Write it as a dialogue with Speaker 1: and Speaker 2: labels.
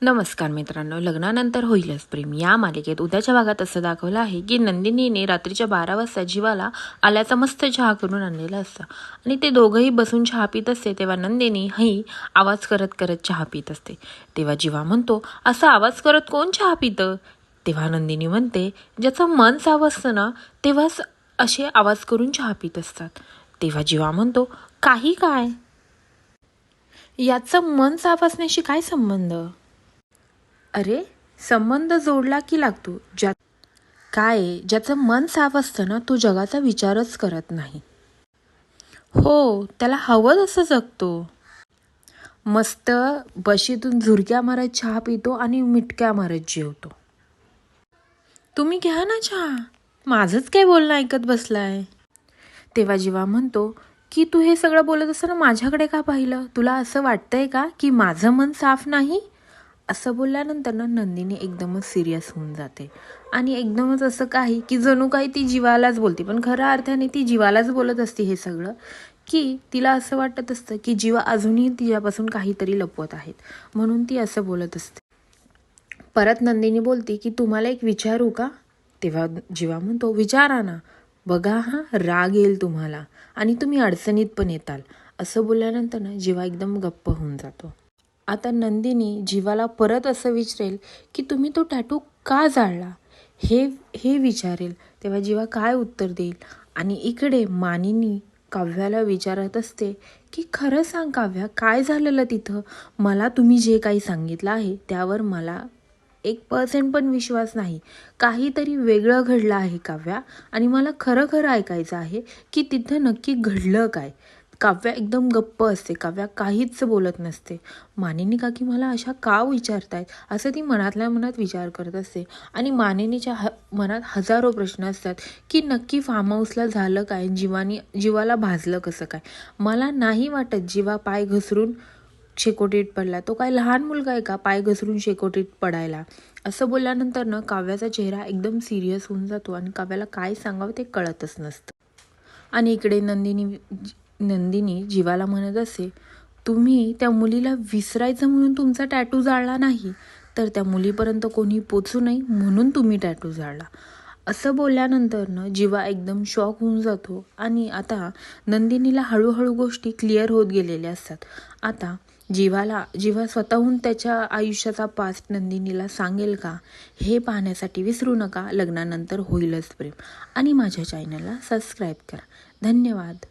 Speaker 1: नमस्कार मित्रांनो, लग्नानंतर होईलच प्रेम या मालिकेत उद्याच्या भागात असं दाखवलं आहे की नंदिनीने रात्रीच्या 12 वाजता जीवाला आल्याचा मस्त चहा करून आणलेला असतं आणि ते दोघंही बसून चहा पित असते. तेव्हा नंदिनी ही आवाज करत करत चहा पित असते. तेव्हा जीवा म्हणतो, असा आवाज करत कोण चहा पितं? तेव्हा नंदिनी म्हणते, ज्याचं मन साफ असतं ना तेव्हाच असे आवाज करून चहा पित असतात. तेव्हा जीवा म्हणतो, काही काय, याचं मन साफ असण्याशी काय संबंध? अरे, संबंध जोडला की लागतो. ज्याचं मन साफ असतं ना तो जगाचा विचारच करत नाही. हो, त्याला हवं तसं जगतो. मस्त बशीतून झुरक्या मारत चहा पितो आणि मिटक्या मारत जेवतो. तुम्ही घ्या ना चहा, माझंच काय बोलणं ऐकत बसलाय. तेव्हा जीवा म्हणतो की तू हे सगळं बोलत असताना माझ्याकडे का पाहिलं? तुला असं वाटतंय का की माझं मन साफ नाही? असं बोलल्यानंतर ना नंदिनी एकदमच सिरियस होऊन जाते आणि एकदमच असं काही की जणू काही ती जीवालाच बोलते, पण खऱ्या अर्थाने ती जीवालाच बोलत असते हे सगळं. की तिला असं वाटत असतं की जीवा अजूनही तिच्यापासून काहीतरी लपवत आहेत, म्हणून ती असं बोलत असते. परत नंदिनी बोलते की तुम्हाला एक विचारू का? तेव्हा जीवा म्हणतो, विचारा ना. बघा हा, राग येईल तुम्हाला आणि तुम्ही अडचणीत पण येताल. असं बोलल्यानंतर ना जीवा एकदम गप्प होऊन जातो. आता नंदिनी जीवाला परत असं विचारेल की तुम्ही तो टॅटू का जाळला, हे हे विचारेल. तेव्हा जीवा काय उत्तर देईल? आणि इकडे मानिनी काव्याला विचारत असते की खरं सांग काव्या, काय झालेलं तिथं? मला तुम्ही जे काही सांगितलं आहे त्यावर मला 1% पण विश्वास नाही. काहीतरी वेगळं घडलं आहे काव्या, आणि मला खरं खरं ऐकायचं आहे की तिथं नक्की घडलं काय. काव्या एकदम गप्प असते, काव्या काहीच बोलत नसते. मानिनी काकी मला अशा का विचारतायत असं ती मनातल्या मनात विचार करत असते. आणि मानिनीच्या मनात हजारो प्रश्न असतात की नक्की फार्म हाऊसला झालं काय, जीवाला भाजलं कसं काय. मला नाही वाटत जीवा पाय घसरून शेकोटीत पडला. तो काय लहान मुलगा आहे का पाय घसरून शेकोटीत पडायला? असं बोलल्यानंतर ना काव्याचा चेहरा एकदम सिरियस होऊन जातो आणि काव्याला काय सांगावं ते कळतच नसतं. आणि इकडे नंदिनी जीवाला म्हणत असे, तुम्ही त्या मुलीला विसरायचं म्हणून तुमचा टॅटू जाळला नाही, तर त्या मुलीपर्यंत कोणी पोचू नये म्हणून तुम्ही टॅटू जाळला. असं बोलल्यानंतर ना जीवा एकदम शॉक होऊन जातो आणि आता नंदिनीला हळूहळू गोष्टी क्लिअर होत गेलेल्या असतात. आता जीवा स्वतःहून त्याच्या आयुष्याचा पास्ट नंदिनीला सांगेल का, हे पाहण्यासाठी विसरू नका लग्नानंतर होईलच प्रेम आणि माझ्या चॅनलला सबस्क्राईब करा. धन्यवाद.